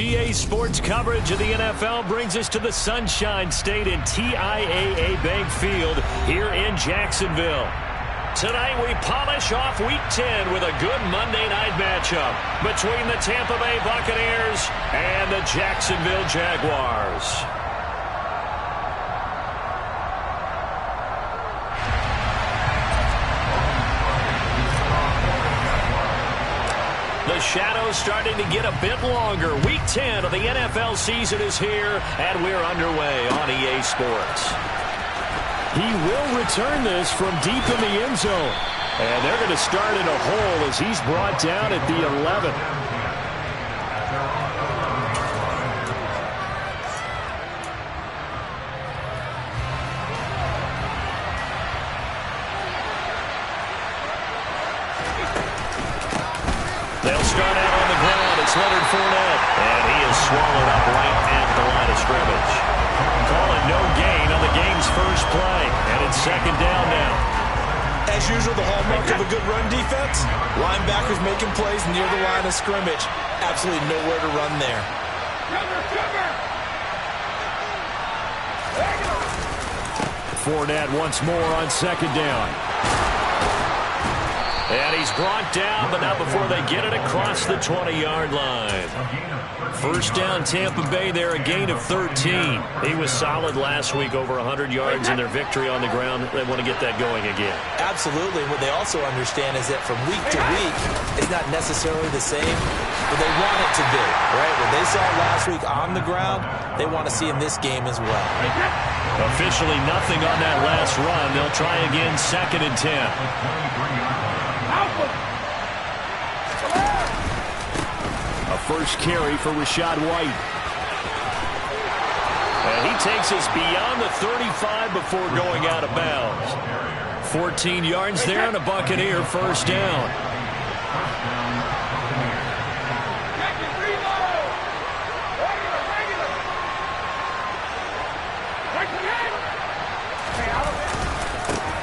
EA Sports coverage of the NFL brings us to the Sunshine State in TIAA Bank Field here in Jacksonville. Tonight we polish off Week 10 with a good Monday night matchup between the Tampa Bay Buccaneers and the Jacksonville Jaguars. The shadow's starting to get a bit longer. Week 10 of the NFL season is here, and we're underway on EA Sports. He will return this from deep in the end zone. And they're going to start in a hole as he's brought down at the 11. They'll start out on the ground. It's Leonard Fournette. And he is swallowed up right at the line of scrimmage. Call it no gain on the game's first play. And it's second down now. As usual, the hallmark of a good run defense. Linebackers making plays near the line of scrimmage. Absolutely nowhere to run there. Fournette once more on second down. And he's brought down, but not before they get it across the 20-yard line. First down, Tampa Bay there, a gain of 13. He was solid last week, over 100 yards in their victory on the ground. They want to get that going again. Absolutely. What they also understand is that from week to week, it's not necessarily the same, but they want it to be, right? What they saw last week on the ground, they want to see in this game as well. Officially nothing on that last run. They'll try again, second and 10. A first carry for Rachaad White. And he takes us beyond the 35 before going out of bounds. 14 yards there and a Buccaneer first down.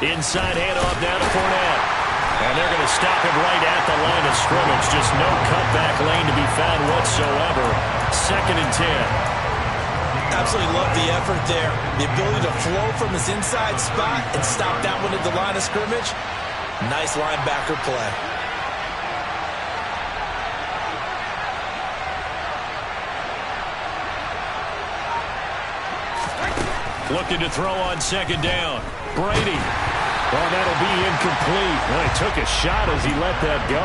Inside handoff now to Fournette. And they're going to stop him right at the line of scrimmage. Just no cutback lane to be found whatsoever. Second and 10. Absolutely love the effort there. The ability to flow from his inside spot and stop that one at the line of scrimmage. Nice linebacker play. Looking to throw on second down. Brady. Oh, that'll be incomplete. Well, he took a shot as he let that go.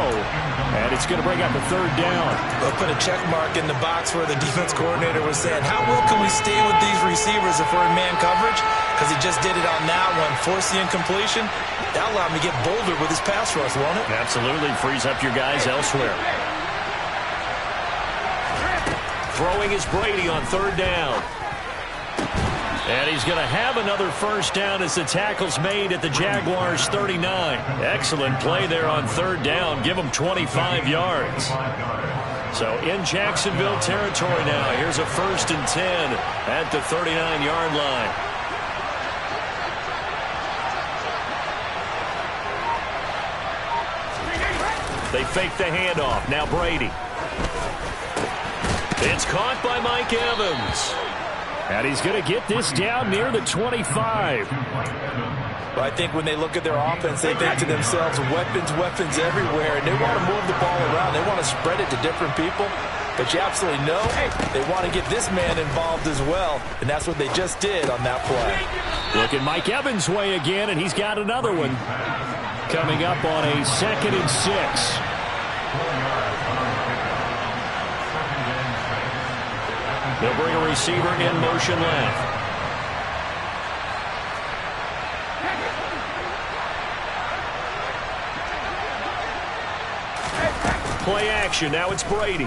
And it's going to bring up a third down. They'll put a check mark in the box where the defense coordinator was saying, how well can we stay with these receivers if we're in man coverage? Because he just did it on that one. Force the incompletion. That allowed him to get bolder with his pass rush, won't it? Absolutely. Frees up your guys elsewhere. Throwing is Brady on third down. And he's going to have another first down as the tackle's made at the Jaguars' 39. Excellent play there on third down. Give them 25 yards. So in Jacksonville territory now. Here's a first and 10 at the 39-yard line. They fake the handoff. Now Brady. It's caught by Mike Evans. And he's going to get this down near the 25. But I think when they look at their offense, they think to themselves, weapons everywhere. And they want to move the ball around. They want to spread it to different people. But you absolutely know they want to get this man involved as well. And that's what they just did on that play. Look at Mike Evans' way again, and he's got another one. Coming up on a second and 6. They'll bring a receiver in motion left. Play action. Now it's Brady.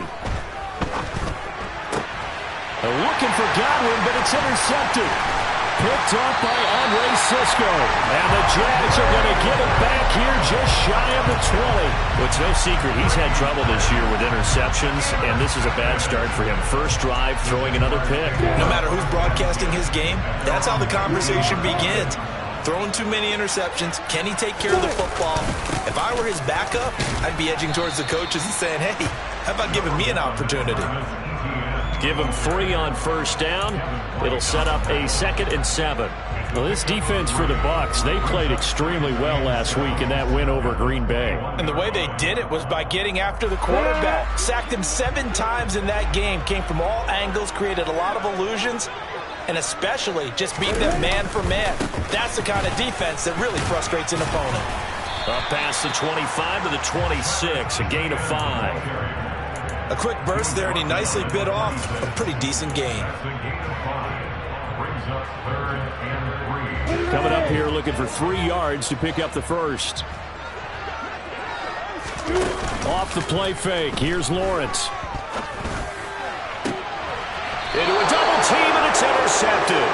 They're looking for Godwin, but it's intercepted. Picked off by Andre Cisco. And the Jags are going to get it back here just shy of the 20. Well, it's no secret he's had trouble this year with interceptions, and this is a bad start for him. First drive, throwing another pick. No matter who's broadcasting his game, that's how the conversation begins. Throwing too many interceptions. Can he take care of the football? If I were his backup, I'd be edging towards the coaches and saying, hey, how about giving me an opportunity? give him 3 on first down. It'll set up a 2nd and 7. Well, this defense for the Bucs, they played extremely well last week in that win over Green Bay. And the way they did it was by getting after the quarterback. Sacked him 7 times in that game. Came from all angles, created a lot of illusions, and especially just beat them man for man. That's the kind of defense that really frustrates an opponent. Up past the 25 to the 26, a gain of 5. A quick burst there, and he nicely bit off a pretty decent gain. Coming up here looking for 3 yards to pick up the first. Off the play fake. Here's Lawrence. Into a double team, and it's intercepted.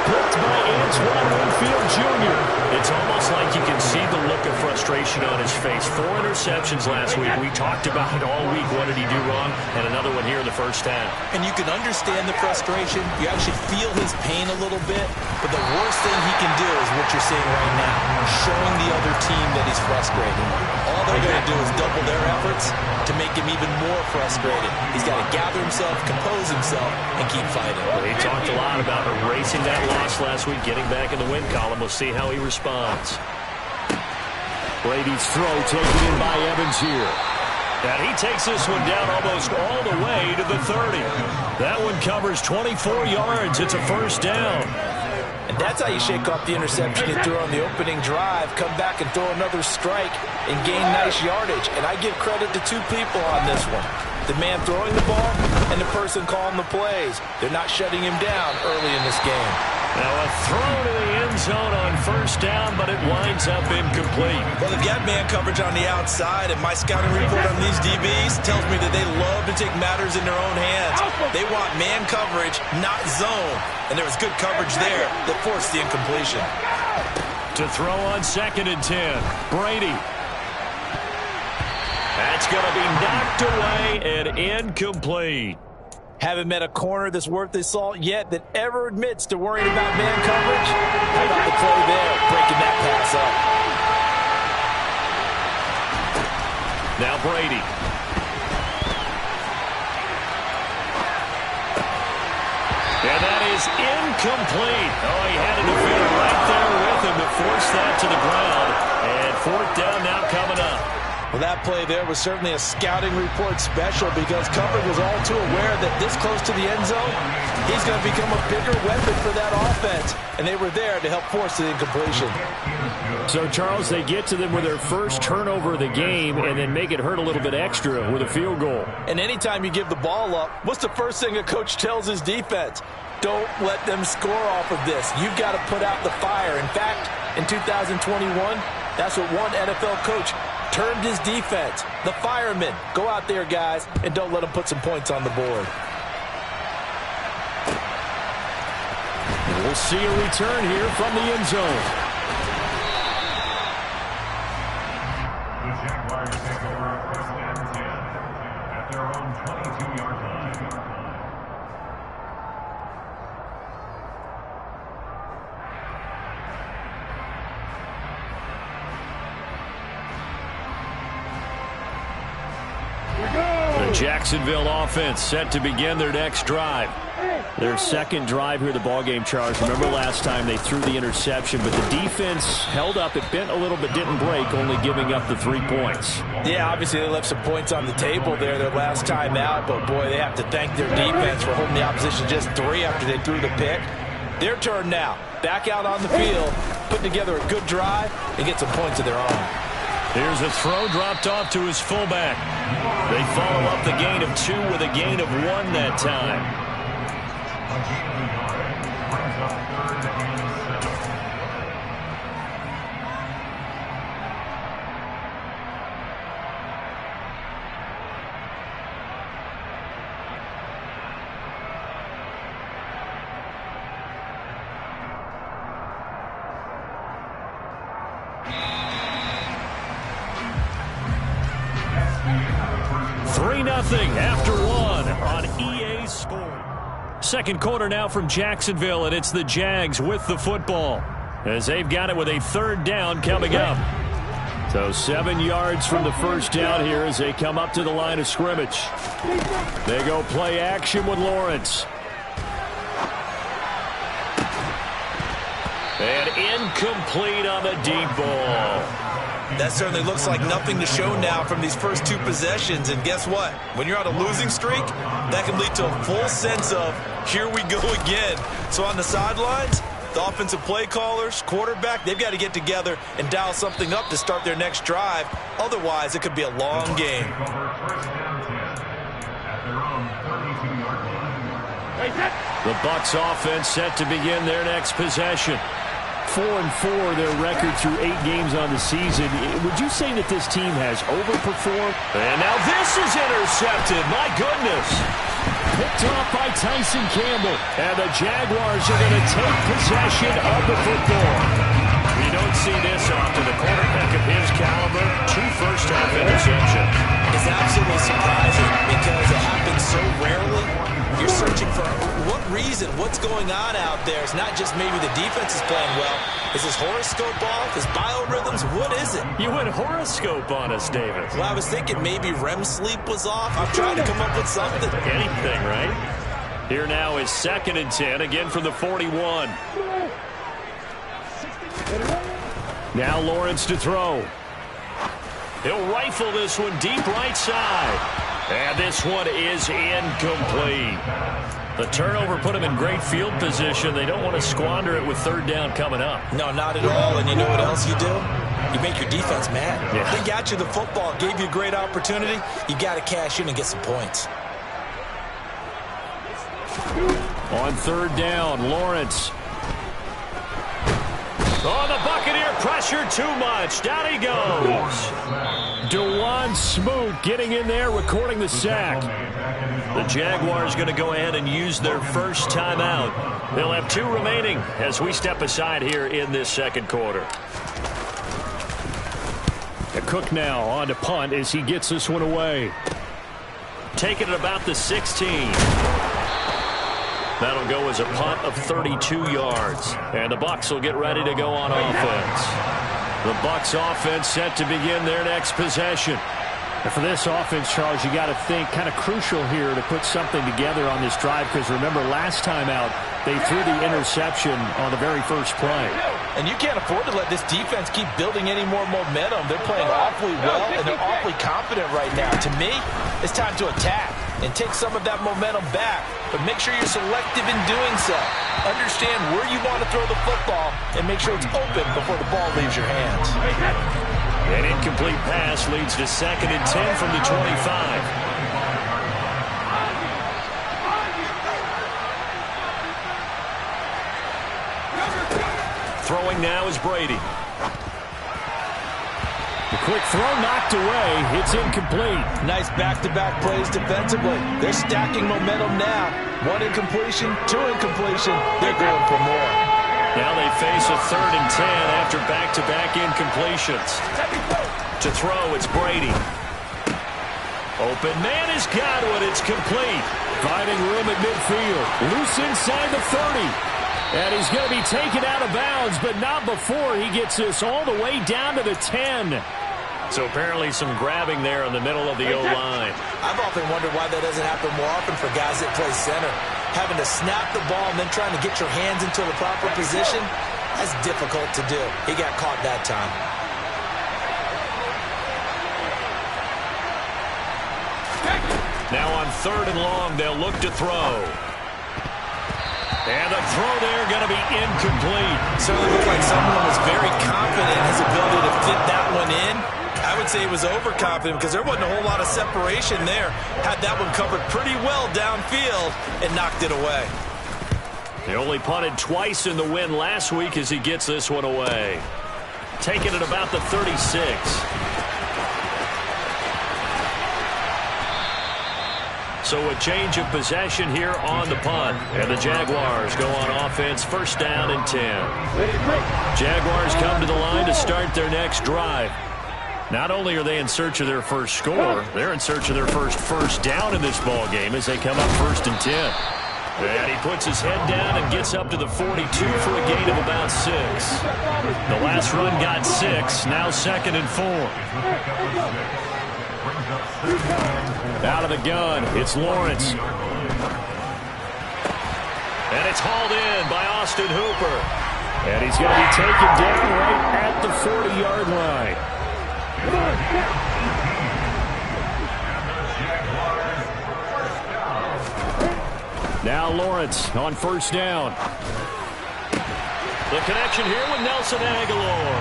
Picked by Antoine Winfield Jr. It's almost like you can see the look of frustration on his face. 4 interceptions last week. We talked about it all week. What did he do wrong? And another one here in the first half. And you can understand the frustration. You actually feel his pain a little bit. But the worst thing he can do is what you're seeing right now, showing the other team that he's frustrated. All they're going to do is double their efforts to make him even more frustrated. He's got to gather himself, compose himself, and keep fighting. Well, he talked a lot about erasing that loss last week, getting back in the win column. We'll see how he responds. Brady's throw taken in by Evans here. And he takes this one down almost all the way to the 30. That one covers 24 yards. It's a first down. And that's how you shake off the interception you threw on the opening drive, come back and throw another strike and gain nice yardage. And I give credit to 2 people on this one. The man throwing the ball and the person calling the plays. They're not shutting him down early in this game. Now a throw to the end zone on first down, but it winds up incomplete. Well, they've got man coverage on the outside, and my scouting report on these DBs tells me that they love to take matters in their own hands. They want man coverage, not zone. And there was good coverage there that forced the incompletion. To throw on 2nd and 10, Brady. That's going to be knocked away and incomplete. Haven't met a corner that's worth his salt yet that ever admits to worrying about man coverage. How about the play there, breaking that pass up. Now Brady. And that is incomplete. Oh, he had a defender right there with him to force that to the ground. And 4th down now coming up. Well, that play there was certainly a scouting report special because coverage was all too aware that this close to the end zone, he's going to become a bigger weapon for that offense. And they were there to help force the incompletion. So, Charles, they get to them with their first turnover of the game and then make it hurt a little bit extra with a field goal. And anytime you give the ball up, what's the first thing a coach tells his defense? Don't let them score off of this. You've got to put out the fire. In fact, in 2021, that's what one NFL coach termed his defense. The firemen. Go out there, guys, and don't let them put some points on the board. And we'll see a return here from the end zone. The Jaguars take over 1st and 10 at their own 22-yard line. The Jacksonville offense set to begin their next drive. Their second drive here, the ballgame, Charles. Remember last time they threw the interception, but the defense held up. It bent a little but didn't break, only giving up the 3 points. Yeah, obviously they left some points on the table there their last time out, but boy, they have to thank their defense for holding the opposition just 3 after they threw the pick. Their turn now. Back out on the field, putting together a good drive and get some points of their own. Here's a throw dropped off to his fullback. They follow up the gain of 2 with a gain of 1 that time. After 1 on EA Sport. Second quarter now from Jacksonville, and it's the Jags with the football as they've got it with a 3rd down coming up. So 7 yards from the first down here as they come up to the line of scrimmage. They go play action with Lawrence. And incomplete on the deep ball. That certainly looks like nothing to show now from these first 2 possessions. And guess what? When you're on a losing streak, that can lead to a full sense of, here we go again. So on the sidelines, the offensive play callers, quarterback, they've got to get together and dial something up to start their next drive. Otherwise, it could be a long game. The Bucs offense set to begin their next possession. 4-4 their record through 8 games on the season. Would you say that this team has overperformed? And now this is intercepted. My goodness. Picked off by Tyson Campbell. And the Jaguars are going to take possession of the football. You don't see this often. The quarterback of his caliber, 2 first-half interceptions. It's absolutely surprising because it happens so rarely. You're searching for what reason, what's going on out there. It's not just maybe the defense is playing well. Is his horoscope off? His biorhythms? What is it? You went horoscope on us, David. Well, I was thinking maybe REM sleep was off. I'm trying to come up with something. Anything, right? Here now is 2nd and 10, again from the 41. Now Lawrence to throw. He'll rifle this one deep right side. And this one is incomplete. The turnover put him in great field position. They don't want to squander it with 3rd down coming up. No, not at all. And you know what else you do? You make your defense mad. Yeah. They got you the football, gave you a great opportunity. You got to cash in and get some points. On 3rd down, Lawrence. Oh, the Buccaneer pressure too much. Down he goes. DeJuan Smoot getting in there, recording the sack. The Jaguars going to go ahead and use their first timeout. They'll have 2 remaining as we step aside here in this 2nd quarter. Cook now on to punt as he gets this one away. Taking it about the 16. That'll go as a punt of 32 yards. And the Bucs will get ready to go on offense. The Bucs offense set to begin their next possession. And for this offense, Charles, you got to think kind of crucial here to put something together on this drive, because remember last time out they threw the interception on the very first play. And you can't afford to let this defense keep building any more momentum. They're playing awfully well, and they're awfully confident right now. To me, it's time to attack and take some of that momentum back. But make sure you're selective in doing so. Understand where you want to throw the football and make sure it's open before the ball leaves your hands. An incomplete pass leads to 2nd and 10 from the 25. Throwing now is Brady. The quick throw knocked away. It's incomplete. Nice back-to-back plays defensively. They're stacking momentum now. 1 incompletion, 2 incompletion. They're going for more. Now they face a 3rd and 10 after back-to-back incompletions. To throw, it's Brady. Open man has got it. It's complete. Finding room at midfield. Loose inside the 30. And he's going to be taken out of bounds, but not before he gets this all the way down to the 10. So apparently some grabbing there in the middle of the O-line. I've often wondered why that doesn't happen more often for guys that play center. Having to snap the ball and then trying to get your hands into the proper position, that's difficult to do. He got caught that time. Now on 3rd and long, they'll look to throw. And the throw there going to be incomplete. Certainly looked like someone was very confident in his ability to fit that one in. I would say he was overconfident because there wasn't a whole lot of separation there. Had that one covered pretty well downfield and knocked it away. He only punted twice in the win last week as he gets this one away. Taking it about the 36. So a change of possession here on the punt. And the Jaguars go on offense, 1st down and 10. Jaguars come to the line to start their next drive. Not only are they in search of their first score, they're in search of their first down in this ball game as they come up 1st and 10. And he puts his head down and gets up to the 42 for a gain of about 6. The last run got 6. Now 2nd and 4. Out of the gun, it's Lawrence. And it's hauled in by Austin Hooper. And he's going to be taken down right at the 40-yard line. Now Lawrence on 1st down. The connection here with Nelson Aguilar.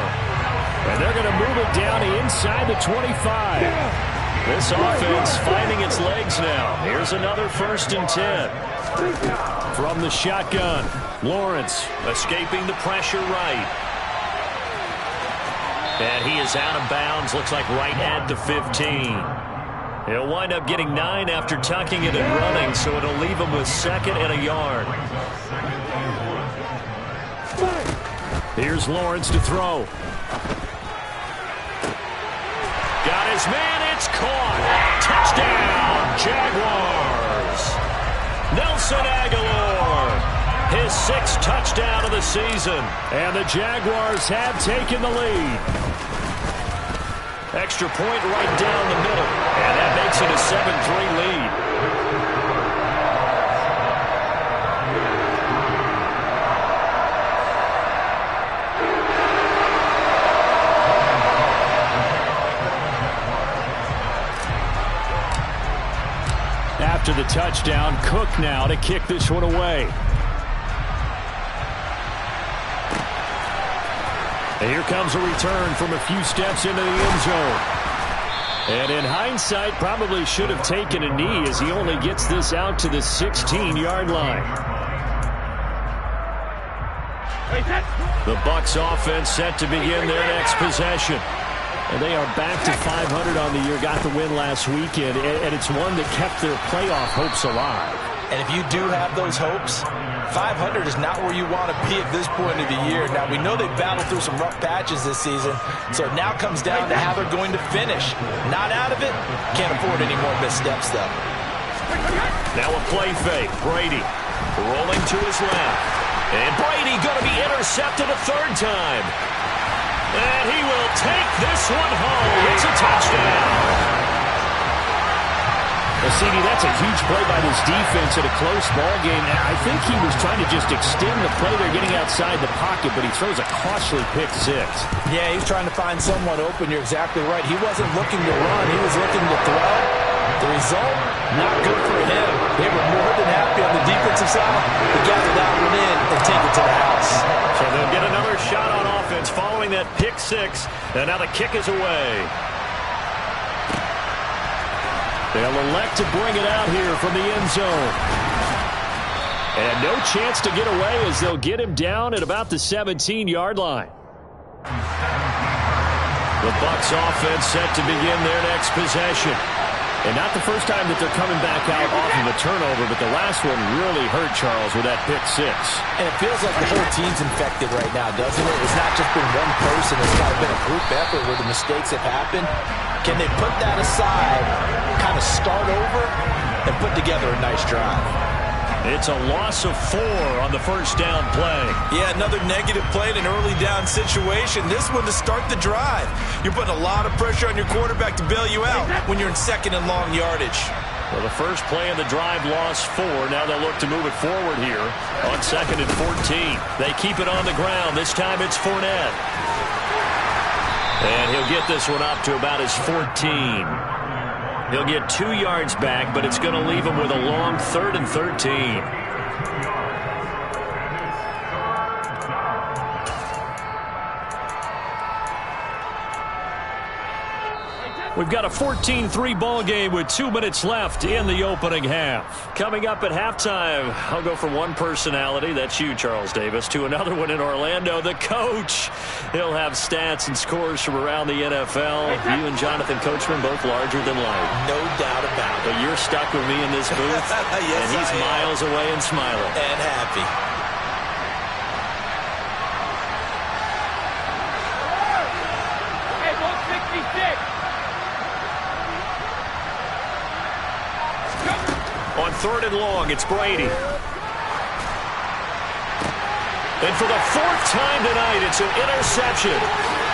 And they're going to move it down inside the 25. This offense finding its legs now. Here's another 1st and 10. From the shotgun, Lawrence escaping the pressure right. And he is out of bounds, looks like right at the 15. He'll wind up getting 9 after tucking it and running, so it'll leave him with 2nd and a yard. Here's Lawrence to throw. Got his man, it's caught. Touchdown, Jaguars. Nelson Aguilar, his 6th touchdown of the season. And the Jaguars have taken the lead. Extra point right down the middle. And that makes it a 7-3 lead. After the touchdown, Cook now to kick this one away. And here comes a return from a few steps into the end zone. And in hindsight, probably should have taken a knee as he only gets this out to the 16-yard line. The Bucs offense set to begin their next possession. And they are back to 500 on the year, got the win last weekend, and it's one that kept their playoff hopes alive. And if you do have those hopes, 500 is not where you want to be at this point of the year. Now, we know they've battled through some rough patches this season, so it now comes down to how they're going to finish. Not out of it, can't afford any more missteps, though. Now a play fake. Brady rolling to his left. And Brady going to be intercepted a 3rd time. And he will take this one home. It's a touchdown. Well, CD, that's a huge play by this defense at a close ball game. I think he was trying to just extend the play. They're getting outside the pocket, but he throws a costly pick 6. Yeah, he's trying to find someone open. You're exactly right. He wasn't looking to run. He was looking to throw. The result, not good for him. They were more than happy on the defensive side to gather that one in and take it to the house. So they'll get another shot on offense following that pick 6. And now the kick is away. They'll elect to bring it out here from the end zone. And no chance to get away as they'll get him down at about the 17-yard line. The Bucs offense set to begin their next possession. And not the first time that they're coming back out off of a turnover, but the last one really hurt Charles with that pick 6. And it feels like the whole team's infected right now, doesn't it? It's not just been one person. It's kind of been a group effort where the mistakes have happened. Can they put that aside, kind of start over, and put together a nice drive? It's a loss of 4 on the 1st down play. Yeah, another negative play in an early down situation. This one to start the drive. You're putting a lot of pressure on your quarterback to bail you out when you're in 2nd and long yardage. Well, the first play of the drive lost 4. Now they'll look to move it forward here on 2nd and 14. They keep it on the ground. This time it's Fournette. And he'll get this one up to about his 14. He'll get 2 yards back, but it's going to leave him with a long 3rd and 13. We've got a 14-3 ball game with 2 minutes left in the opening half. Coming up at halftime, I'll go from one personality, that's you, Charles Davis, to another one in Orlando, the coach. He'll have stats and scores from around the NFL. You and Jonathan Coachman both larger than life. No doubt about it. But you're stuck with me in this booth, yes, and he's miles away and smiling. And happy. On 3rd and long, it's Brady. And for the fourth time tonight, it's an interception.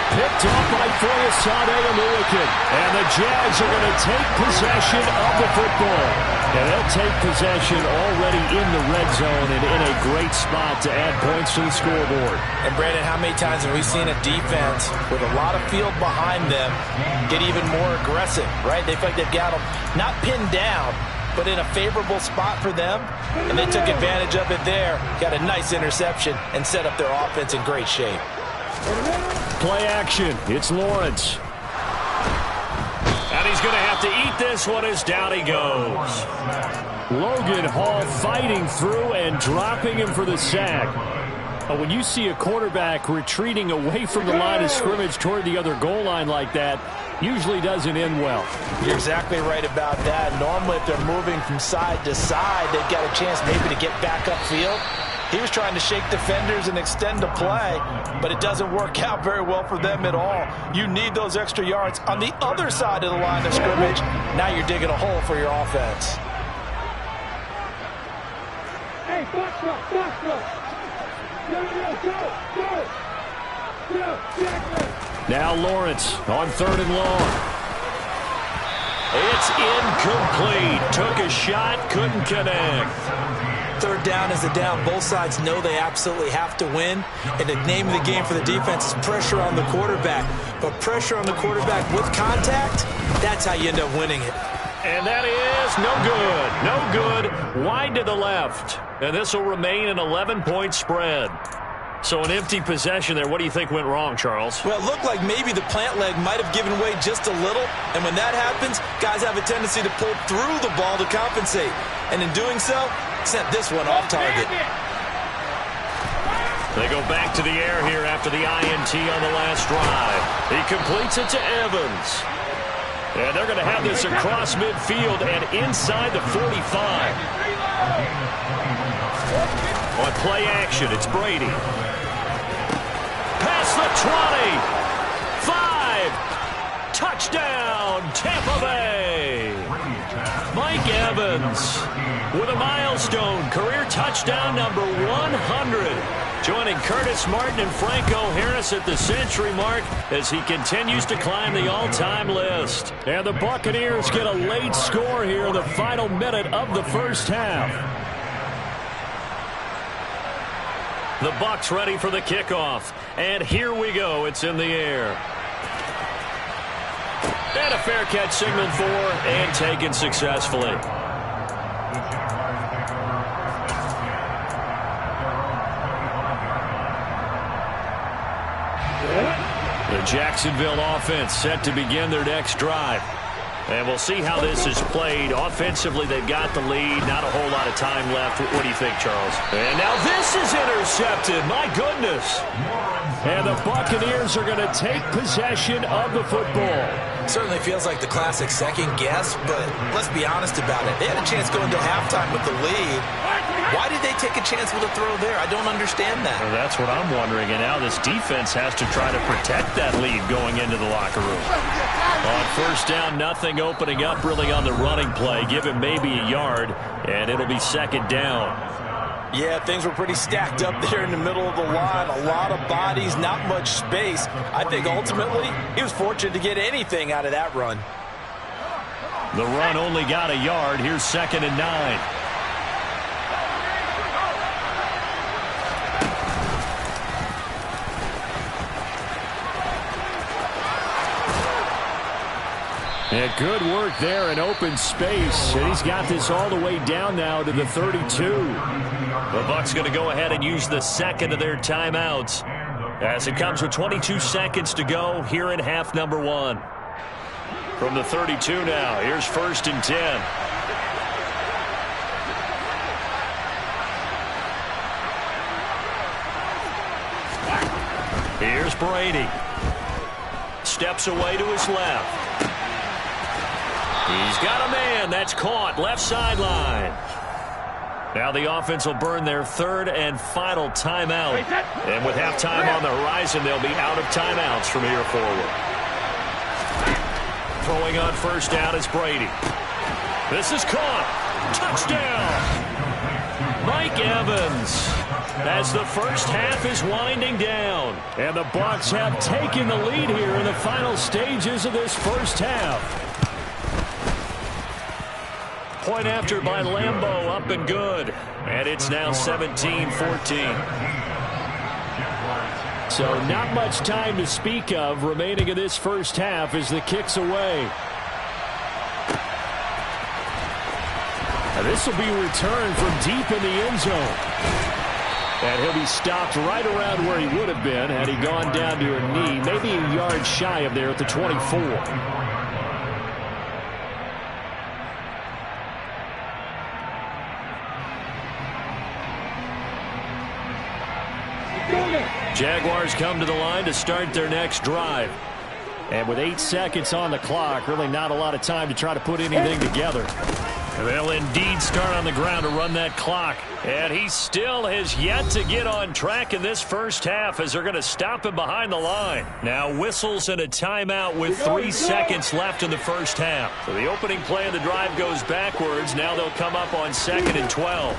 Picked off by Foyesade Oluwakin. And the Jags are going to take possession of the football. And they'll take possession already in the red zone and in a great spot to add points to the scoreboard. And Brandon, how many times have we seen a defense with a lot of field behind them get even more aggressive, right? They feel like they've got them not pinned down, but in a favorable spot for them. And they took advantage of it there. Got a nice interception and set up their offense in great shape. Play action. It's Lawrence. And he's going to have to eat this one as down he goes. Logan Hall fighting through and dropping him for the sack. When you see a quarterback retreating away from the line of scrimmage toward the other goal line like that, usually doesn't end well. You're exactly right about that. Normally, if they're moving from side to side, they've got a chance maybe to get back upfield. He was trying to shake defenders and extend the play, but it doesn't work out very well for them at all. You need those extra yards on the other side of the line of scrimmage. Now you're digging a hole for your offense. Hey, box up, box up. Now Lawrence on 3rd and long. It's incomplete. Took a shot, couldn't connect. 3rd down is a down. Both sides know they absolutely have to win. And the name of the game for the defense is pressure on the quarterback. But pressure on the quarterback with contact, that's how you end up winning it. And that is no good. No good. Wide to the left. And this will remain an 11-point spread. So an empty possession there. What do you think went wrong, Charles? Well, it looked like maybe the plant leg might have given way just a little. And when that happens, guys have a tendency to pull through the ball to compensate. And in doing so, sent this one off target. They go back to the air here after the INT on the last drive. He completes it to Evans. And they're going to have this across midfield and inside the 45. On play action, it's Brady. Past the 20. 5. Touchdown, Tampa Bay. Mike Evans with a milestone career touchdown number 100. Joining Curtis Martin and Franco Harris at the century mark as he continues to climb the all-time list. And the Buccaneers get a late score here in the final minute of the first half. The Bucs ready for the kickoff. And here we go. It's in the air. And a fair catch signaled for and taken successfully. The Jacksonville offense set to begin their next drive. And we'll see how this is played. Offensively, they've got the lead. Not a whole lot of time left. What do you think, Charles? And now this is intercepted. My goodness. And the Buccaneers are going to take possession of the football. Certainly feels like the classic second guess, but let's be honest about it. They had a chance going to halftime with the lead. Why did they take a chance with a throw there? I don't understand that. Well, that's what I'm wondering. And now this defense has to try to protect that lead going into the locker room. On first down, nothing opening up really on the running play. Give him maybe a yard, and it'll be 2nd down. Yeah, things were pretty stacked up there in the middle of the line. A lot of bodies, not much space. I think ultimately he was fortunate to get anything out of that run. The run only got a yard. Here's 2nd and 9. And good work there in open space. And he's got this all the way down now to the 32. The Bucs going to go ahead and use the second of their timeouts as it comes with 22 seconds to go here in half number 1. From the 32 now, here's 1st and 10. Here's Brady. Steps away to his left. He's got a man. That's caught. Left sideline. Now the offense will burn their 3rd and final timeout. And with halftime on the horizon, they'll be out of timeouts from here forward. Throwing on first down is Brady. This is caught. Touchdown. Mike Evans. As the first half is winding down. And the Bucs have taken the lead here in the final stages of this first half. Point after by Lambeau, up and good. And it's now 17-14. So not much time to speak of remaining in this first half as the kick's away. And this will be returned from deep in the end zone. And he'll be stopped right around where he would have been had he gone down to a knee, maybe a yard shy of there at the 24. Jaguars come to the line to start their next drive. And with 8 seconds on the clock, really not a lot of time to try to put anything together. They'll indeed start on the ground to run that clock. And he still has yet to get on track in this first half as they're going to stop him behind the line. Now whistles and a timeout with 3 seconds left in the first half. So the opening play of the drive goes backwards. Now they'll come up on 2nd and 12.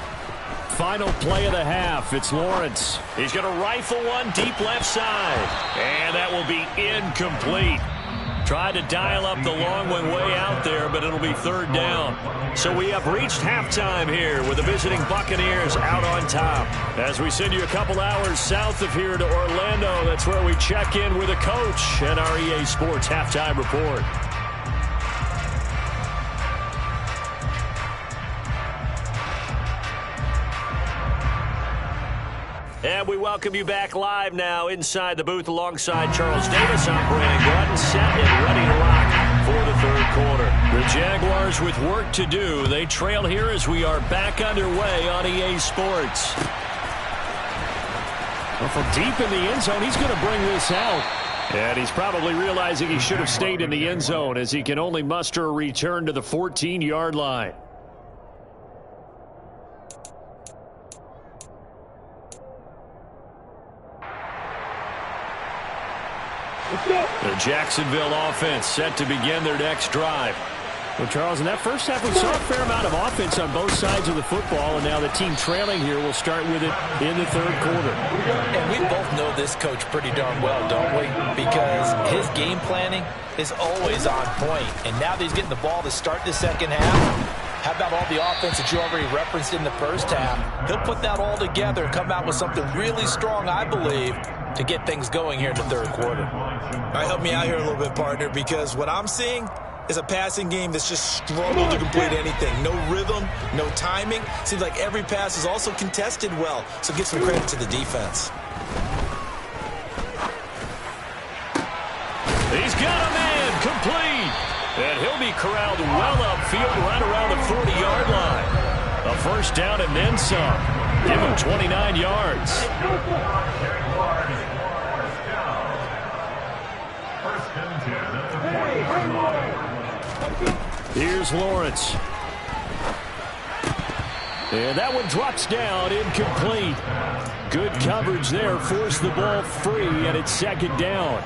Final play of the half. It's Lawrence. He's going to rifle one deep left side. And that will be incomplete. Tried to dial up the long one way out there, but it'll be 3rd down. So we have reached halftime here with the visiting Buccaneers out on top. As we send you a couple hours south of here to Orlando, that's where we check in with a coach and our EA Sports Halftime Report. And we welcome you back live now inside the booth alongside Charles Davis. I'm Brandon Gordon, set and ready to rock for the 3rd quarter. The Jaguars with work to do. They trail here as we are back underway on EA Sports. Well, from deep in the end zone, he's going to bring this out. And he's probably realizing he should have stayed in the end zone as he can only muster a return to the 14-yard line. The Jacksonville offense set to begin their next drive. Well, Charles, in that first half, we saw a fair amount of offense on both sides of the football, and now the team trailing here will start with it in the 3rd quarter. And we both know this coach pretty darn well, don't we? Because his game planning is always on point. And now that he's getting the ball to start the second half, how about all the offense that you already referenced in the first half? He'll put that all together and come out with something really strong, I believe, to get things going here in the 3rd quarter. All right, help me out here a little bit, partner, because what I'm seeing is a passing game that's just struggled to complete anything. No rhythm, no timing. Seems like every pass is also contested well, so give some credit to the defense. He's got a man complete. And he'll be corralled well upfield right around the 40-yard line. A first down and then some. Give him 29 yards. Here's Lawrence. And that one drops down, incomplete. Good coverage there, forced the ball free, and it's 2nd down.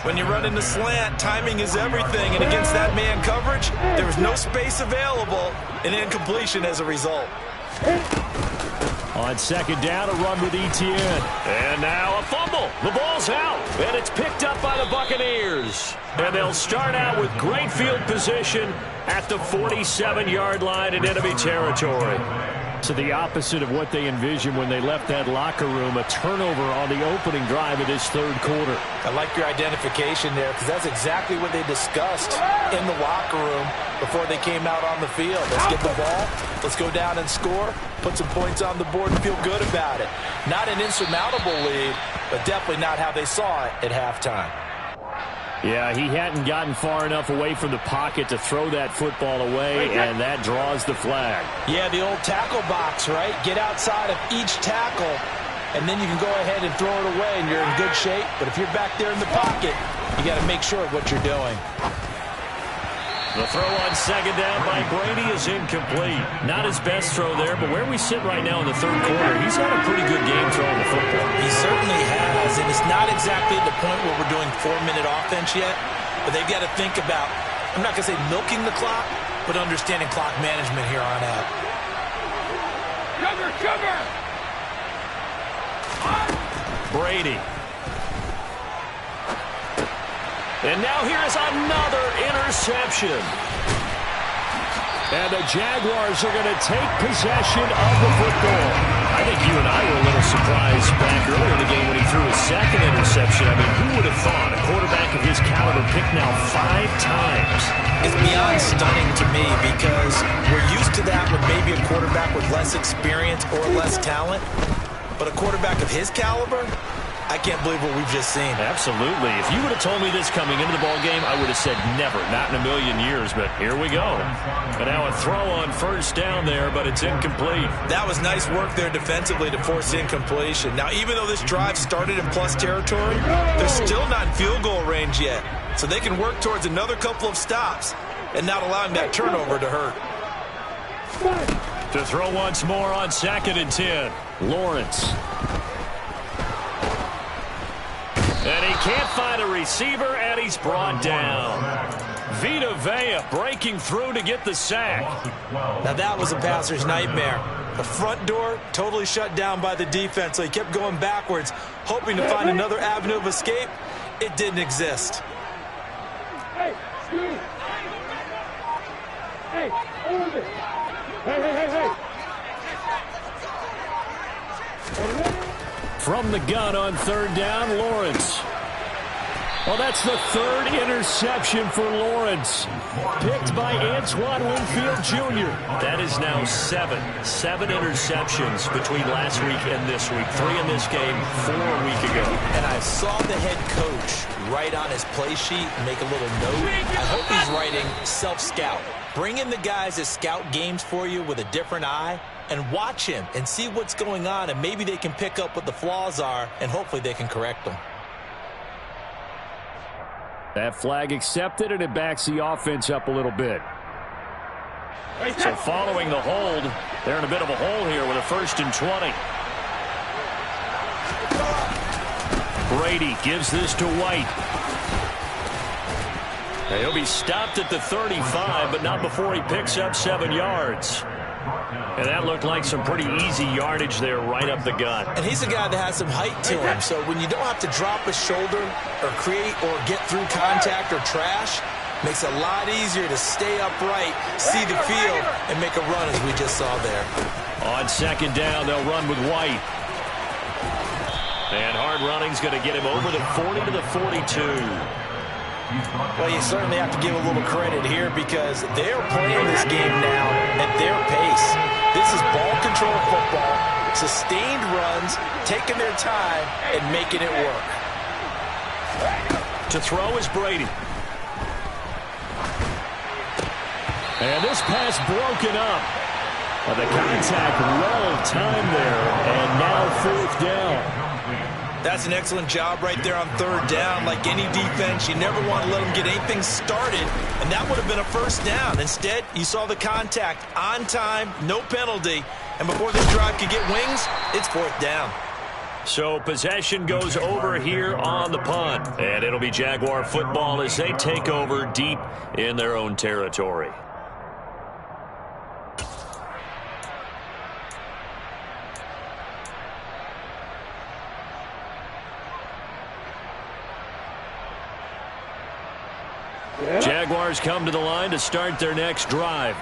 When you run in the slant, timing is everything, and against that man coverage, there was no space available, and incompletion as a result. On 2nd down, a run with Etienne. And now a fumble. The ball's out, and it's picked up by the Buccaneers. And they'll start out with great field position at the 47-yard line in enemy territory. So the opposite of what they envisioned when they left that locker room, a turnover on the opening drive of this 3rd quarter. I like your identification there because that's exactly what they discussed in the locker room before they came out on the field. Let's get the ball. Let's go down and score. Put some points on the board and feel good about it. Not an insurmountable lead, but definitely not how they saw it at halftime. Yeah, he hadn't gotten far enough away from the pocket to throw that football away, and that draws the flag. Yeah, the old tackle box, right? Get outside of each tackle, and then you can go ahead and throw it away, and you're in good shape. But if you're back there in the pocket, you got to make sure of what you're doing. The throw on 2nd down by Brady is incomplete. Not his best throw there, but where we sit right now in the 3rd quarter, he's had a pretty good game throwing the football. He certainly has, and it's not exactly at the point where we're doing 4-minute offense yet, but they've got to think about, I'm not going to say milking the clock, but understanding clock management here on out. Sugar! Brady. And now here's another interception. And the Jaguars are going to take possession of the football. I think you and I were a little surprised back earlier in the game when he threw his second interception. I mean, who would have thought a quarterback of his caliber picked now 5 times? It's beyond stunning to me because we're used to that with maybe a quarterback with less experience or less talent. But a quarterback of his caliber, I can't believe what we've just seen. Absolutely. If you would have told me this coming into the ball game, I would have said never, not in a million years. But here we go. And now a throw on first down there, but it's incomplete. That was nice work there defensively to force incompletion. Now, even though this drive started in plus territory, they're still not in field goal range yet. So they can work towards another couple of stops and not allowing that turnover to hurt. To throw once more on 2nd and 10. Lawrence. And he can't find a receiver, and he's brought down. Vita Vea breaking through to get the sack. Now that was a passer's nightmare. The front door totally shut down by the defense, so he kept going backwards, hoping to find another avenue of escape. It didn't exist. Hey, Steve! Hey, hold it! Hey! From the gun on 3rd down, Lawrence. Well, that's the 3rd interception for Lawrence. Picked by Antoine Winfield Jr. That is now 7 interceptions between last week and this week. 3 in this game, 4 a week ago. And I saw the head coach write on his play sheet, make a little note. I hope he's writing self-scout. Bring in the guys that scout games for you with a different eye and watch him and see what's going on, and maybe they can pick up what the flaws are, and hopefully they can correct them. That flag accepted, and it backs the offense up a little bit. So following the hold, they're in a bit of a hole here with a 1st and 20. Brady gives this to White. Now he'll be stopped at the 35, but not before he picks up 7 yards. And that looked like some pretty easy yardage there right up the gut. And he's a guy that has some height to him, so when you don't have to drop a shoulder or create or get through contact or trash, makes it a lot easier to stay upright, see the field, and make a run as we just saw there. On 2nd down, they'll run with White. And hard running's going to get him over the 40 to the 42. Well, you certainly have to give a little credit here because they're playing this game now at their pace. This is ball control football, sustained runs, taking their time, and making it work. To throw is Brady. And this pass broken up. The contact well timed there, and now 4th down. That's an excellent job right there on 3rd down. Like any defense, you never want to let them get anything started, and that would have been a 1st down. Instead, you saw the contact on time, no penalty, and before this drive could get wings, it's 4th down. So possession goes over here on the punt, and it'll be Jaguar football as they take over deep in their own territory. Jaguars come to the line to start their next drive.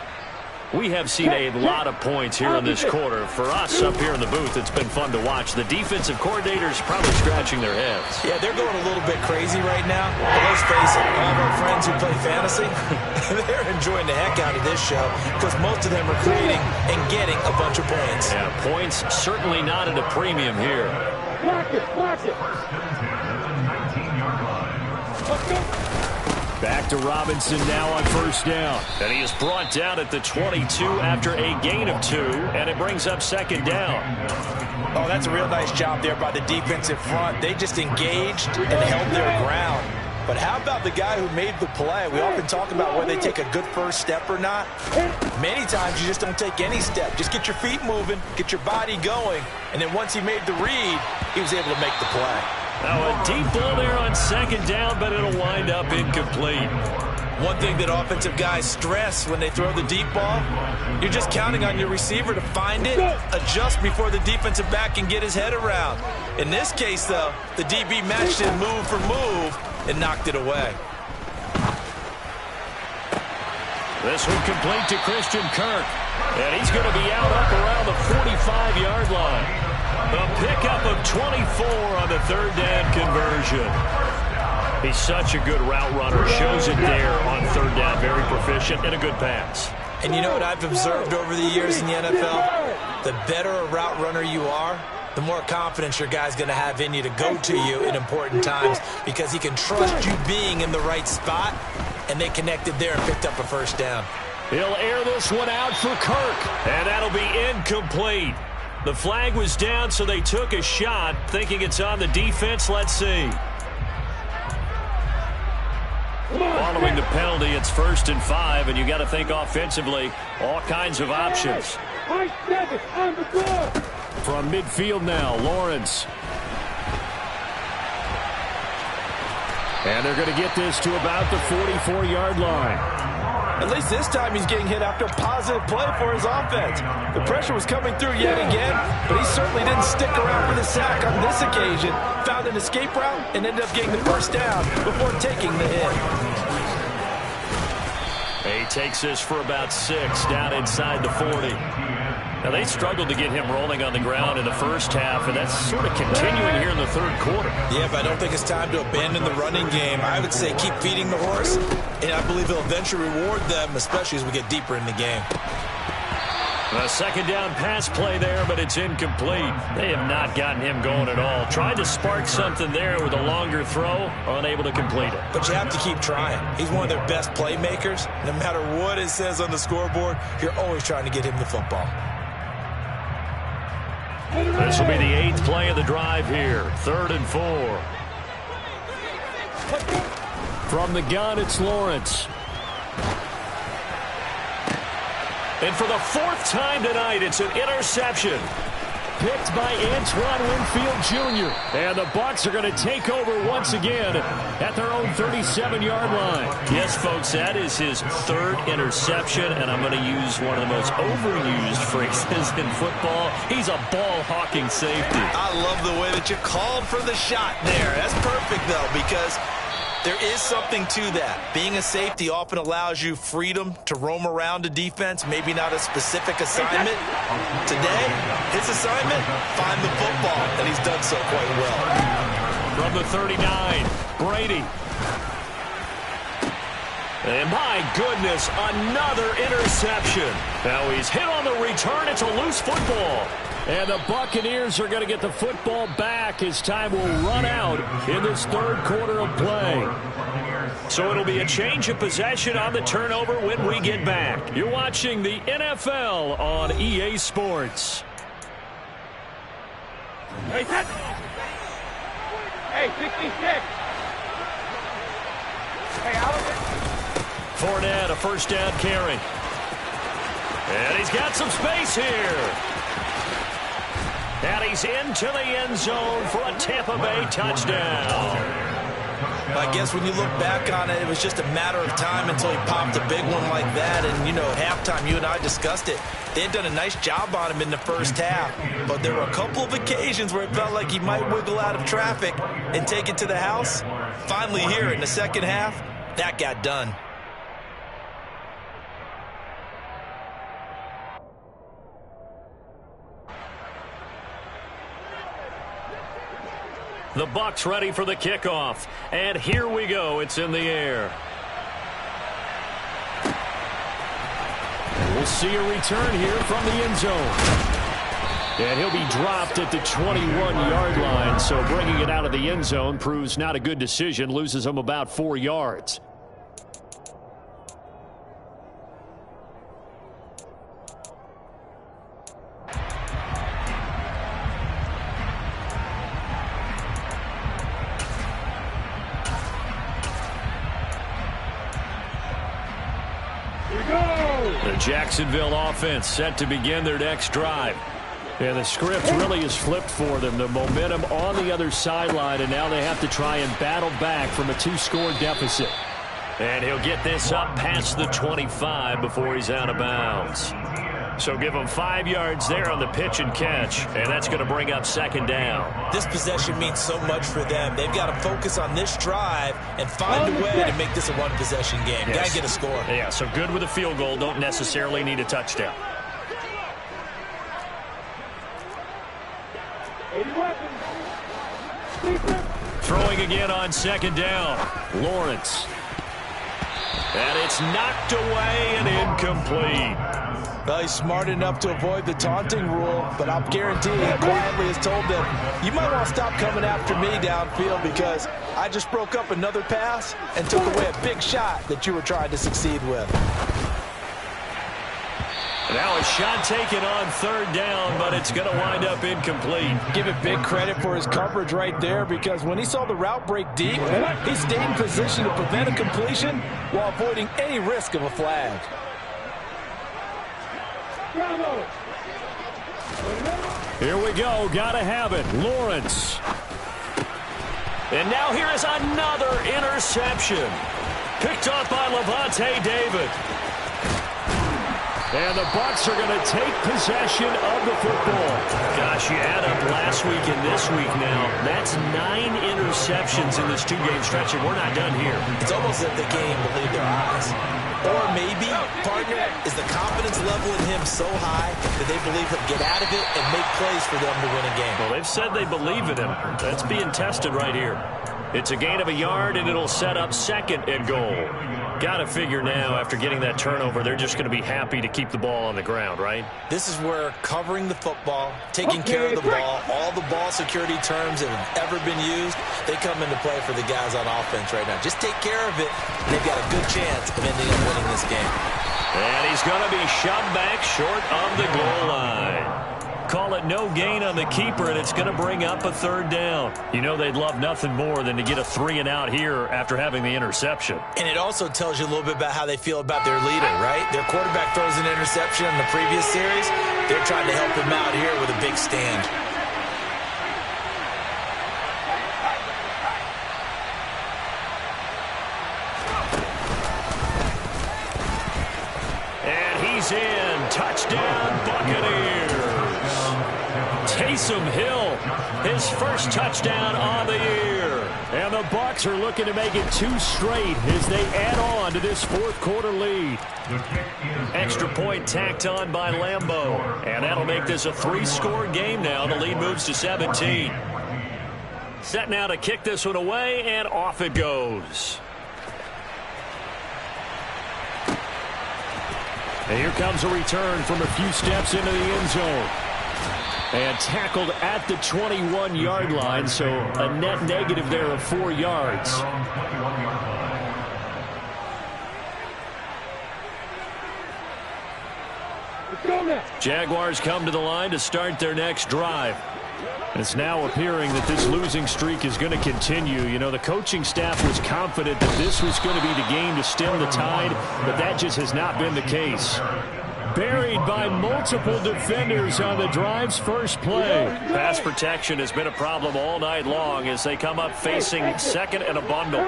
We have seen a lot of points here in this quarter. For us up here in the booth, it's been fun to watch. The defensive coordinators probably scratching their heads. Yeah, they're going a little bit crazy right now. But let's face it, all of our friends who play fantasy, they're enjoying the heck out of this show because most of them are creating and getting a bunch of points. Yeah, points certainly not at a premium here. Block it. Let's go. Back to Robinson now on 1st down. And he is brought down at the 22 after a gain of 2, and it brings up 2nd down. Oh, that's a real nice job there by the defensive front. They just engaged and held their ground. But how about the guy who made the play? We often talk about whether they take a good first step or not. Many times you just don't take any step. Just get your feet moving, get your body going, and then once he made the read, he was able to make the play. Now a deep ball there on 2nd down, but it'll wind up incomplete. One thing that offensive guys stress when they throw the deep ball, you're just counting on your receiver to find it, adjust before the defensive back can get his head around. In this case, though, the DB matched it move for move and knocked it away. This one complete to Christian Kirk. And he's going to be out up around the 45-yard line. A pickup of 24 on the third down conversion. He's such a good route runner. Shows it there on third down. Very proficient and a good pass. And you know what I've observed over the years in the NFL? The better a route runner you are, the more confidence your guy's going to have in you to go to you in important times because he can trust you being in the right spot, and they connected there and picked up a first down. He'll air this one out for Kirk, and that'll be incomplete. The flag was down, so they took a shot, thinking it's on the defense. Let's see. Following the penalty, it's 1st and 5, and you got to think offensively, all kinds of options. From midfield now, Lawrence. And they're going to get this to about the 44-yard line. At least this time he's getting hit after a positive play for his offense. The pressure was coming through yet again, but he certainly didn't stick around for the sack on this occasion. Found an escape route and ended up getting the first down before taking the hit. He takes this for about 6 down inside the 40. Now, they struggled to get him rolling on the ground in the first half, and that's sort of continuing here in the third quarter. Yeah, but I don't think it's time to abandon the running game. I would say keep feeding the horse, and I believe he'll eventually reward them, especially as we get deeper in the game. A second down pass play there, but it's incomplete. They have not gotten him going at all. Tried to spark something there with a longer throw, unable to complete it. But you have to keep trying. He's one of their best playmakers. No matter what it says on the scoreboard, you're always trying to get him the football. This will be the 8th play of the drive here. 3rd and 4. From the gun, it's Lawrence. And for the 4th time tonight, it's an interception. Picked by Antoine Winfield Jr. And the Bucs are going to take over once again at their own 37-yard line. Yes, folks, that is his 3rd interception, and I'm going to use one of the most overused phrases in football. He's a ball-hawking safety. I love the way that you called for the shot there. That's perfect, though, because there is something to that. Being a safety often allows you freedom to roam around a defense, maybe not a specific assignment. Today, his assignment, find the football, and he's done so quite well. From the 39, Brady. And my goodness, another interception. Now he's hit on the return. It's a loose football. And the Buccaneers are going to get the football back as time will run out in this 3rd quarter of play. So it'll be a change of possession on the turnover when we get back. You're watching the NFL on EA Sports. Hey, 66. Hey, out of it. Fournette, a 1st down carry. And he's got some space here. And he's into the end zone for a Tampa Bay touchdown. I guess when you look back on it, it was just a matter of time until he popped a big one like that. And, you know, at halftime, you and I discussed it. They had done a nice job on him in the first half. But there were a couple of occasions where it felt like he might wiggle out of traffic and take it to the house. Finally here in the second half, that got done. The Bucs ready for the kickoff. And here we go. It's in the air. We'll see a return here from the end zone. And he'll be dropped at the 21-yard line. So bringing it out of the end zone proves not a good decision. Loses him about 4 yards. The Jacksonville offense set to begin their next drive. And the script really is flipped for them. The momentum on the other sideline, and now they have to try and battle back from a 2-score deficit. And he'll get this up past the 25 before he's out of bounds. So give him 5 yards there on the pitch and catch, and that's going to bring up second down. This possession means so much for them. They've got to focus on this drive and find a way to make this a one-possession game. Yes. Got to get a score. Yeah, so good with a field goal. Don't necessarily need a touchdown. Throwing again on second down. Lawrence. And it's knocked away and incomplete. Well, he's smart enough to avoid the taunting rule, but I'll guarantee he quietly has told them, you might want to stop coming after me downfield because I just broke up another pass and took away a big shot that you were trying to succeed with. Now a shot taken on third down, but it's going to wind up incomplete. Give it big credit for his coverage right there because when he saw the route break deep, he stayed in position to prevent a completion while avoiding any risk of a flag. Here we go. Gotta have it. Lawrence. And now here is another interception. Picked off by Levante David. And the Bucs are going to take possession of the football. Gosh, you add up last week and this week now. That's 9 interceptions in this 2-game stretch, and we're not done here. It's almost as if they can't even believe their eyes. Or maybe, partner, is the confidence level in him so high that they believe he'll get out of it and make plays for them to win a game. Well, they've said they believe in him. That's being tested right here. It's a gain of a yard, and it'll set up second and goal. Got to figure now, after getting that turnover, they're just going to be happy to keep the ball on the ground, right? This is where covering the football, taking care of the ball, all the ball security terms that have ever been used, they come into play for the guys on offense right now. Just take care of it, and they've got a good chance of ending up winning this game. And he's going to be shoved back short of the goal line. Call it no gain on the keeper, and it's going to bring up a third down. You know they'd love nothing more than to get a 3-and-out here after having the interception. And it also tells you a little bit about how they feel about their leader, right? Their quarterback throws an interception in the previous series. They're trying to help him out here with a big stand. And he's in. Touchdown, Buccaneers. Taysom Hill, his first touchdown on the year. And the Bucs are looking to make it 2 straight as they add on to this fourth-quarter lead. Extra point tacked on by Lambeau. And that'll make this a 3-score game now. The lead moves to 17. Set now to kick this one away, and off it goes. And here comes a return from a few steps into the end zone. And tackled at the 21-yard line, so a net negative there of 4 yards. Jaguars come to the line to start their next drive. It's now appearing that this losing streak is going to continue. You know, the coaching staff was confident that this was going to be the game to stem the tide, but that just has not been the case. Buried by multiple defenders on the drive's first play. Pass protection has been a problem all night long as they come up facing second and a bundle.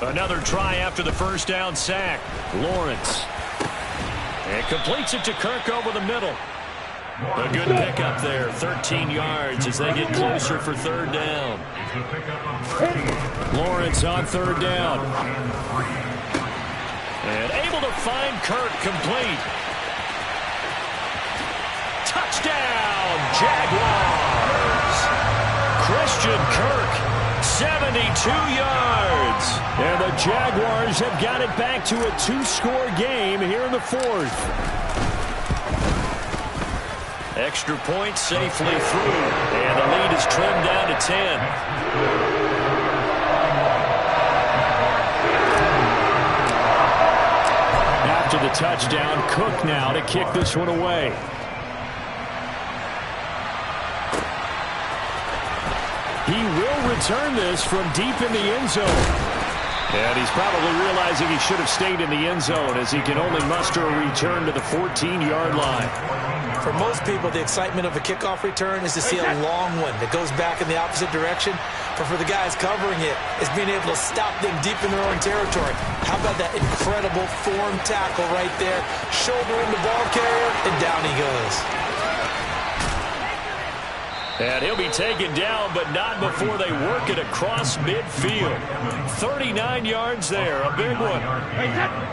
Another try after the first down sack. Lawrence. And completes it to Kirk over the middle. A good pickup there, 13 yards as they get closer for third down. Lawrence on third down. And able to find Kirk complete. Touchdown, Jaguars! Christian Kirk, 72 yards. And the Jaguars have got it back to a 2-score game here in the fourth. Extra point safely through. And the lead is trimmed down to 10. After the touchdown, Cook now to kick this one away. He will return this from deep in the end zone. And he's probably realizing he should have stayed in the end zone as he can only muster a return to the 14-yard line. For most people, the excitement of a kickoff return is to see a long one that goes back in the opposite direction. But for the guys covering it, it's being able to stop them deep in their own territory. How about that incredible form tackle right there? Shouldering the ball carrier, and down he goes. And he'll be taken down, but not before they work it across midfield. 39 yards there, a big one.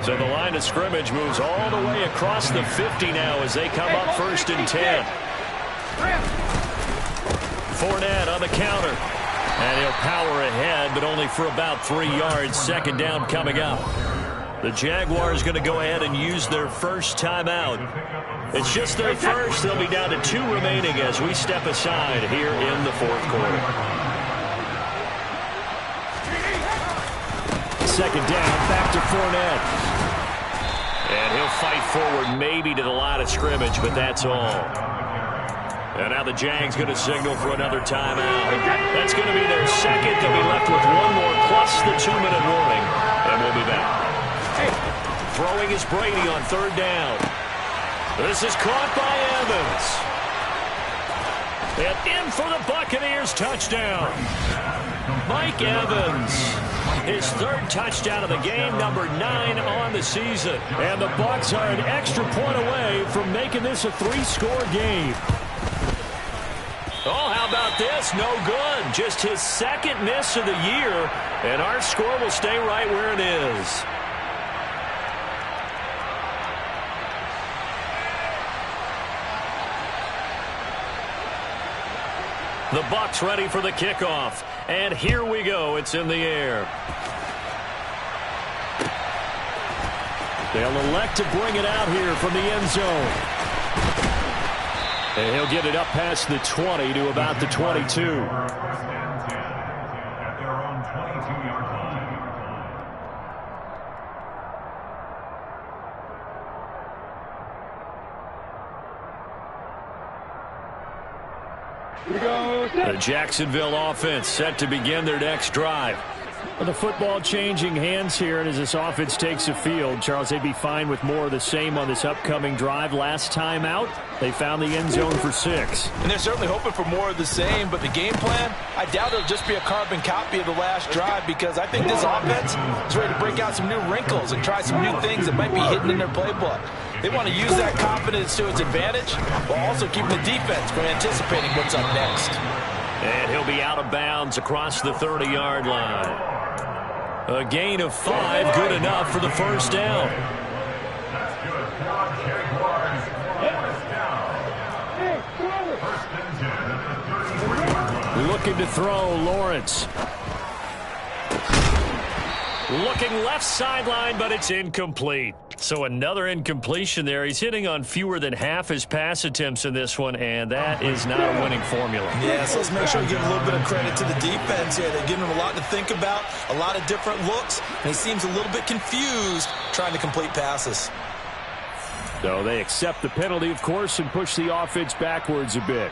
So the line of scrimmage moves all the way across the 50 now as they come up 1st and 10. Fournette on the counter. And he'll power ahead, but only for about 3 yards. 2nd down coming up. The Jaguars going to go ahead and use their first timeout. It's just their first. They'll be down to 2 remaining as we step aside here in the 4th quarter. 2nd down, back to Fournette. And he'll fight forward maybe to the line of scrimmage, but that's all. And now the Jags going to signal for another timeout. That's going to be their second. They'll be left with 1 more plus the 2-minute warning. And we'll be back. Throwing is Brady on 3rd down. This is caught by Evans. And in for the Buccaneers touchdown. Mike Evans. His 3rd touchdown of the game, number 9 on the season. And the Bucs are an extra point away from making this a 3-score game. Oh, how about this? No good. Just his 2nd miss of the year. And our score will stay right where it is. The Bucs ready for the kickoff. And here we go. It's in the air. They'll elect to bring it out here from the end zone. And he'll get it up past the 20 to about the 22. At their own 22-yard line. The Jacksonville offense set to begin their next drive. Well, the football changing hands here, and as this offense takes the field, Charles, they'd be fine with more of the same on this upcoming drive. Last time out, they found the end zone for 6. And they're certainly hoping for more of the same, but the game plan, I doubt it'll just be a carbon copy of the last drive, because I think this offense is ready to break out some new wrinkles and try some new things that might be hidden in their playbook. They want to use that confidence to its advantage while also keeping the defense from anticipating what's up next. And he'll be out of bounds across the 30-yard line. A gain of 5, good enough for the 1st down. That's good. Jaguars. 1st down. 1st and 10 at the 33-yard line. Looking to throw, Lawrence. Looking left sideline, but it's incomplete. So another incompletion there. He's hitting on fewer than half his pass attempts in this one, and that is not a winning formula. Yeah, so let's make sure we give a little bit of credit to the defense here. They're giving him a lot to think about, a lot of different looks, and he seems a little bit confused trying to complete passes. So they accept the penalty, of course, and push the offense backwards a bit.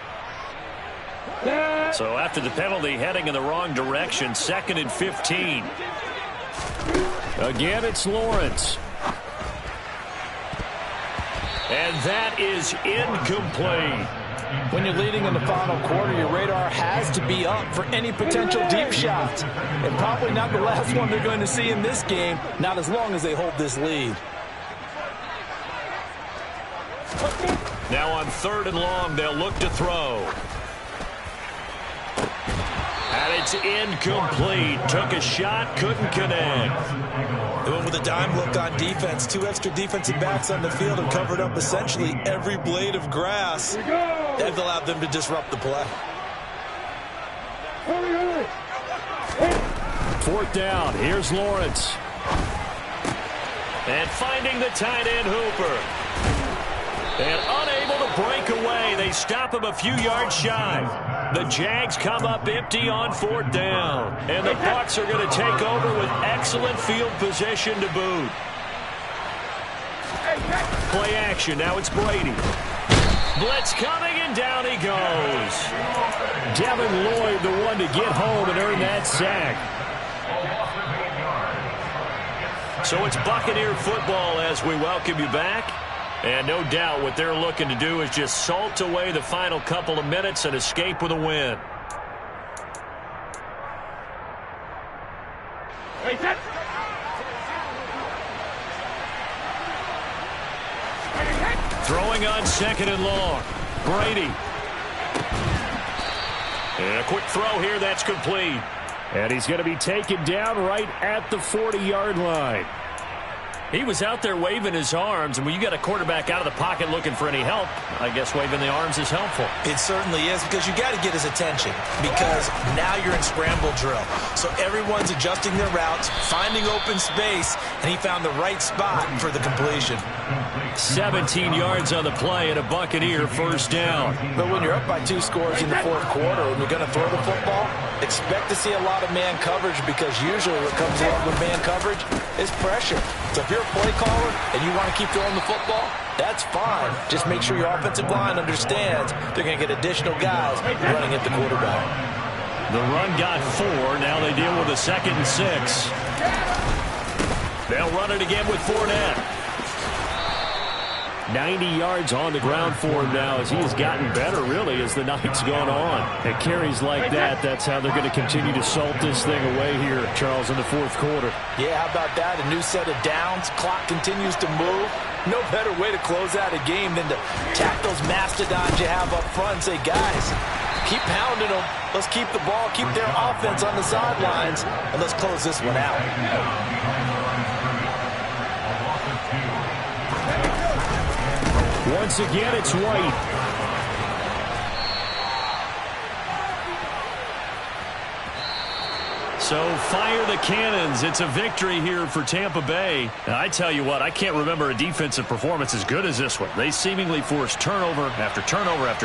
So after the penalty, heading in the wrong direction, 2nd and 15. Again, it's Lawrence. And that is incomplete. When you're leading in the final quarter, your radar has to be up for any potential deep shots. And probably not the last one they're going to see in this game, not as long as they hold this lead. Now on 3rd and long, they'll look to throw. And it's incomplete. Took a shot, couldn't connect. They went with a dime look on defense. 2 extra defensive backs on the field and covered up essentially every blade of grass. That allowed them to disrupt the play. 4th down. Here's Lawrence. And finding the tight end Hooper. And unable to break away. They stop him a few yards shy. The Jags come up empty on 4th down. And the Bucs are going to take over with excellent field position to boot. Play action. Now it's Brady. Blitz coming, and down he goes. Devin Lloyd, the one to get home and earn that sack. So it's Buccaneer football as we welcome you back. And no doubt what they're looking to do is just salt away the final couple of minutes and escape with a win. Throwing on 2nd and long. Brady. And a quick throw here, that's complete. And he's going to be taken down right at the 40-yard line. He was out there waving his arms, and when you got a quarterback out of the pocket looking for any help, I guess waving the arms is helpful. It certainly is, because you got to get his attention, because now you're in scramble drill. So everyone's adjusting their routes, finding open space, and he found the right spot for the completion. 17 yards on the play and a Buccaneer first down. But when you're up by 2 scores in the 4th quarter and you're going to throw the football, expect to see a lot of man coverage, because usually what comes along with man coverage is pressure. So if you're a play caller and you want to keep throwing the football, that's fine. Just make sure your offensive line understands they're going to get additional guys running at the quarterback. The run got 4. Now they deal with a 2nd and 6. They'll run it again with Fournette. 90 yards on the ground for him now as he has gotten better, really, as the night's gone on. At carries like that, that's how they're going to continue to salt this thing away here, Charles, in the 4th quarter. Yeah, how about that? A new set of downs. Clock continues to move. No better way to close out a game than to tack those mastodons you have up front and say, guys, keep pounding them. Let's keep the ball, keep their offense on the sidelines, and let's close this one out. Once again, it's White. So fire the cannons. It's a victory here for Tampa Bay. Now, I tell you what, I can't remember a defensive performance as good as this one. They seemingly forced turnover after turnover after turnover.